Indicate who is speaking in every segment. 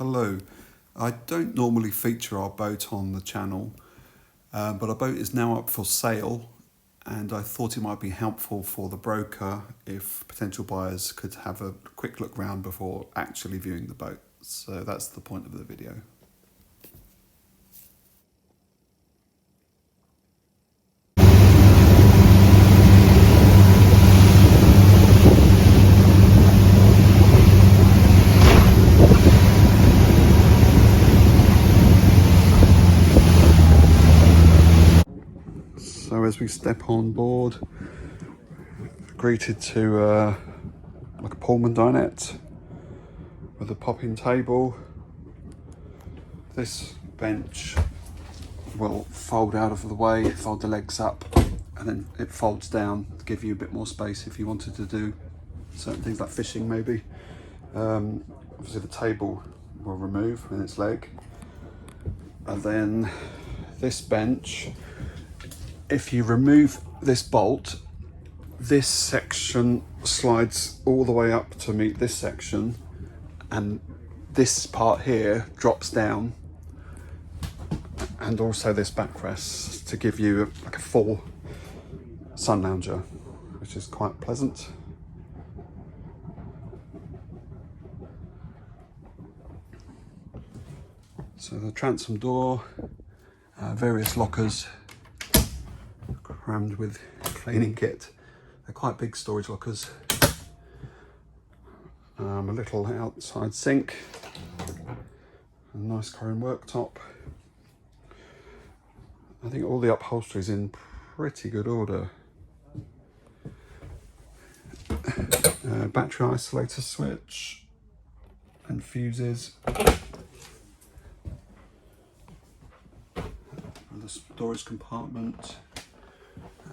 Speaker 1: Hello, I don't normally feature our boat on the channel, but our boat is now up for sale and I thought it might be helpful for the broker if potential buyers could have a quick look round before actually viewing the boat. So that's the point of the video. So as we step on board, greeted to like a Pullman dinette with a pop-in table. This bench will fold out of the way, fold the legs up, and then it folds down to give you a bit more space if you wanted to do certain things like fishing maybe. Obviously the table will remove in its leg. And then this bench, if you remove this bolt, this section slides all the way up to meet this section, and this part here drops down, and also this backrest to give you like a full sun lounger, which is quite pleasant. So the transom door, various lockers crammed with cleaning kit. They're quite big storage lockers. A little outside sink, a nice chrome worktop. I think all the upholstery is in pretty good order. Battery isolator switch and fuses. The storage compartment.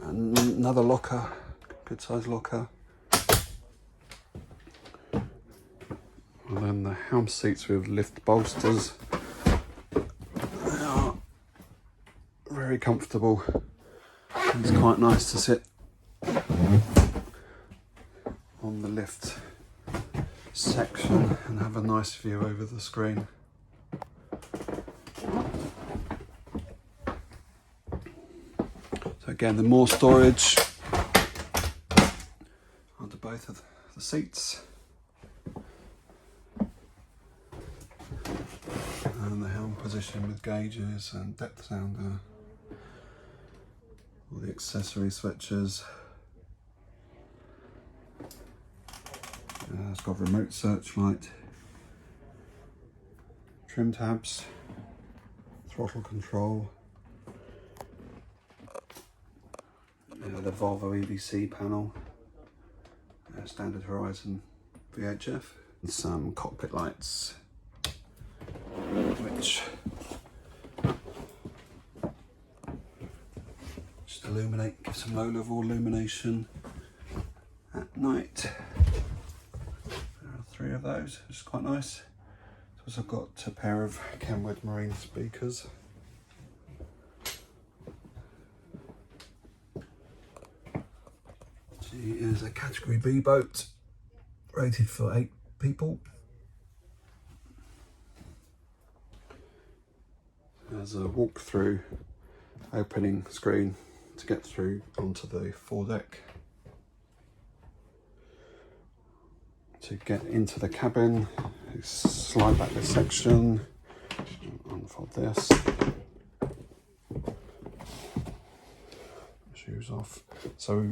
Speaker 1: And another locker, good sized locker. And then the helm seats with lift bolsters. They are very comfortable. It's quite nice to sit on the lift section and have a nice view over the screen. So again, the more storage under both of the seats. And the helm position with gauges and depth sounder. All the accessory switches. It's got remote searchlight. Trim tabs. Throttle control. The Volvo EBC panel. Standard Horizon VHF. And some cockpit lights, which just illuminate, give some low level illumination at night. There are 3 of those, which is quite nice. So I've got a pair of Kenwood Marine speakers. She is a category B boat, rated for 8 people. There's a walk-through opening screen to get through onto the foredeck. To get into the cabin, you slide back this section, unfold this, shoes off. So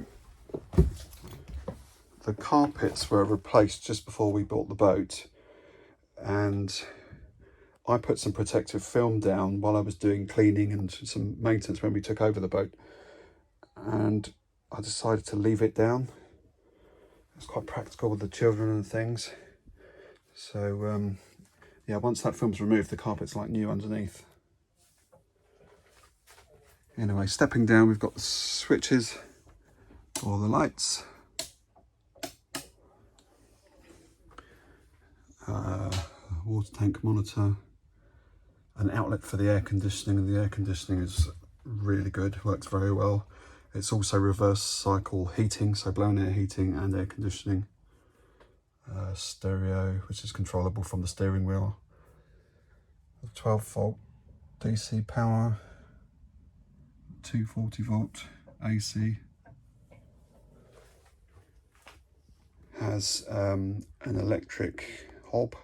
Speaker 1: the carpets were replaced just before we bought the boat, and I put some protective film down while I was doing cleaning and some maintenance when we took over the boat, and I decided to leave it down. It's quite practical with the children and things. So yeah, once that film's removed, the carpet's like new underneath. Anyway, stepping down, we've got the switches, all the lights. Water tank monitor, an outlet for the air conditioning, and the air conditioning is really good, works very well. It's also reverse cycle heating, so blown air heating and air conditioning. Stereo, which is controllable from the steering wheel. 12-volt DC power, 240-volt AC. Has an electric hob,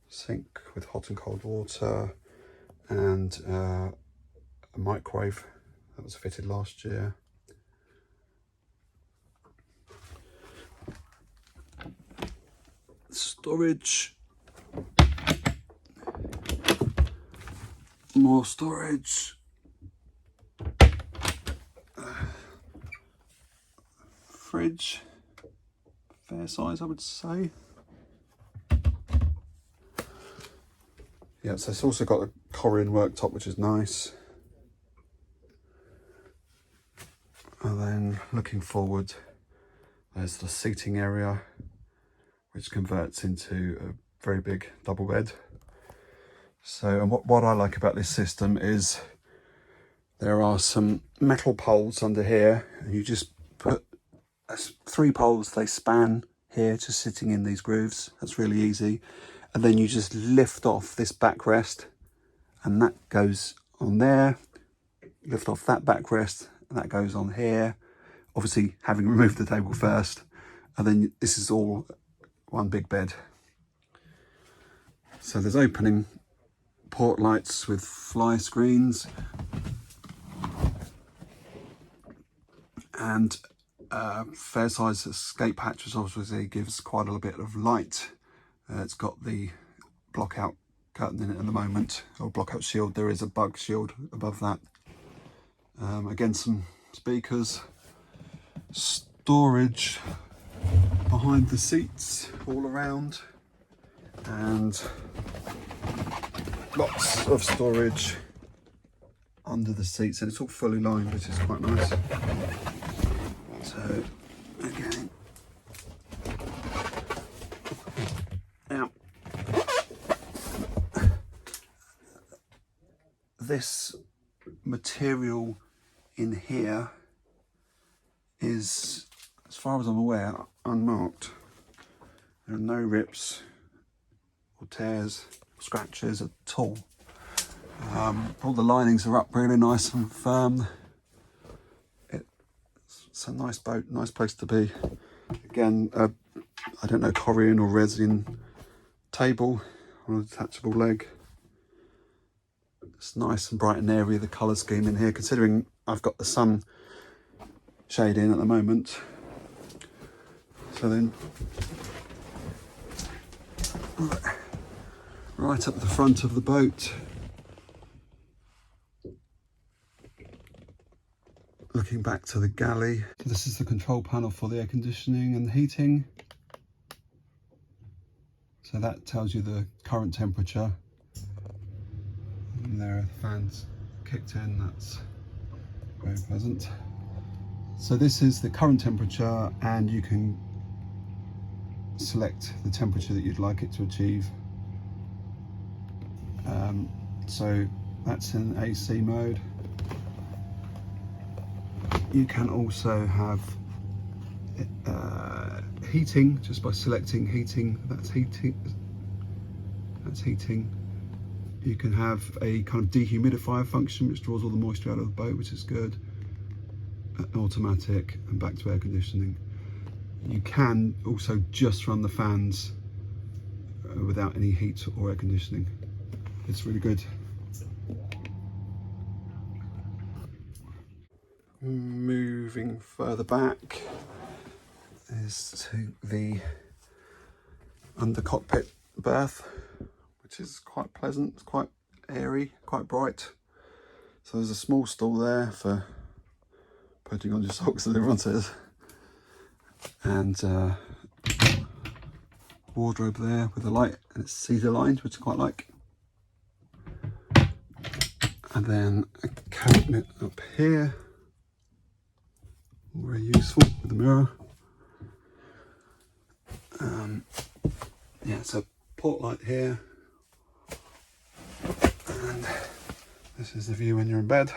Speaker 1: sink with hot and cold water, and a microwave that was fitted last year. Storage, more storage, fridge, fair size I would say. Yeah, so it's also got a Korean worktop, which is nice. And then looking forward, there's the seating area, which converts into a very big double bed. So, and what I like about this system is there are some metal poles under here, and you just put 3 poles, they span here, just sitting in these grooves. That's really easy. And then you just lift off this backrest, and that goes on there. Lift off that backrest, and that goes on here. Obviously, having removed the table first, and then this is all one big bed. So there's opening port lights with fly screens, and fair size escape hatch, which obviously gives quite a bit of light. It's got the block out curtain in it at the moment, or block out shield. There is a bug shield above that. Again, some speakers, storage behind the seats all around, and lots of storage under the seats, and it's all fully lined, which is quite nice. So again, now this material in here is, as far as I'm aware, unmarked. There are no rips or tears, scratches at all. All the linings are up really nice and firm. It's a nice boat, nice place to be. Again, I don't know, Korean or resin table on a detachable leg. It's nice and bright and airy, the colour scheme in here, considering I've got the sun shade in at the moment. So then, right up the front of the boat, looking back to the galley. So this is the control panel for the air conditioning and the heating. So that tells you the current temperature. And there are the fans kicked in, that's very pleasant. So this is the current temperature, and you can select the temperature that you'd like it to achieve. So that's in AC mode. You can also have heating just by selecting heating. That's heating. That's heating. You can have a kind of dehumidifier function, which draws all the moisture out of the boat, which is good. Automatic, and back to air conditioning. You can also just run the fans without any heat or air conditioning. It's really good. Moving further back is to the under cockpit berth, which is quite pleasant. It's quite airy, quite bright. So there's a small stall there for putting on your socks, as everyone says, and wardrobe there with a light, and it's cedar lined, which I quite like. And then a cabinet up here, very useful with the mirror. Yeah, so port light here, and this is the view when you're in bed.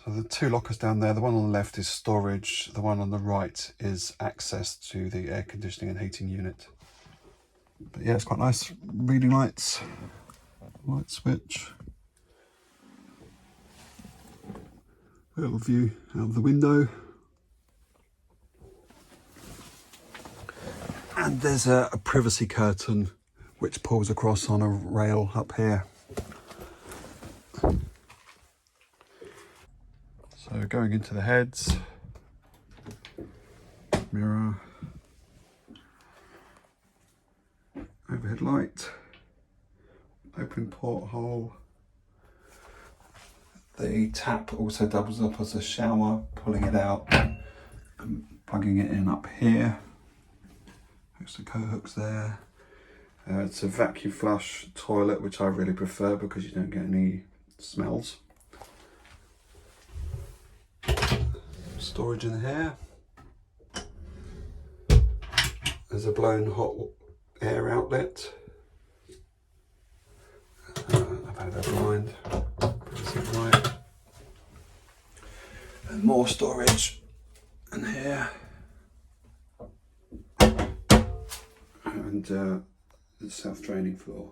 Speaker 1: So the 2 lockers down there, the one on the left is storage, the one on the right is access to the air conditioning and heating unit. But yeah, it's quite nice. Reading lights, light switch. A little view out of the window. And there's a privacy curtain which pulls across on a rail up here. So going into the heads, mirror, overhead light, open porthole. The tap also doubles up as a shower, pulling it out and plugging it in up here. There's the coat hooks there. It's a vacuum flush toilet, which I really prefer because you don't get any smells. Storage in here. There's a blown hot air outlet. I've had a blind. Right. And more storage in here. And the self-draining floor.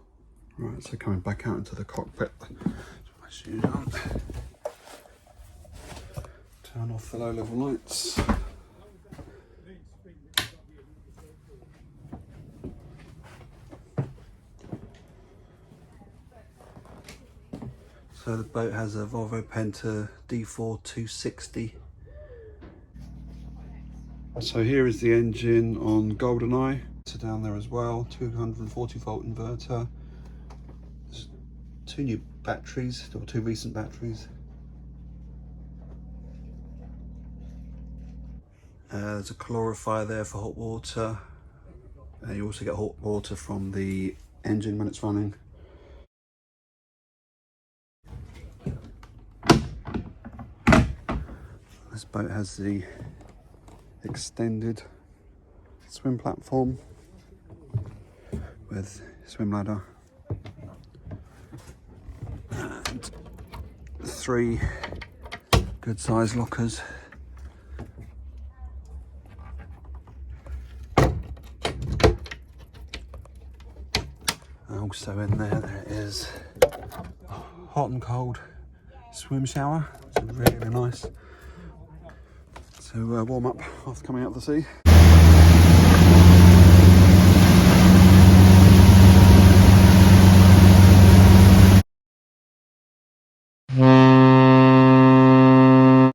Speaker 1: Right, so coming back out into the cockpit. My shoes on. Turn off the low-level lights. So the boat has a Volvo Penta D-4 260. So here is the engine on GoldenEye. So down there as well, 240 volt inverter. There's two new batteries, or two recent batteries. There's a calorifier there for hot water. You also get hot water from the engine when it's running. This boat has the extended swim platform with swim ladder and 3 good sized lockers. And also in there is hot and cold swim shower. It's really nice to warm up after coming out of the sea.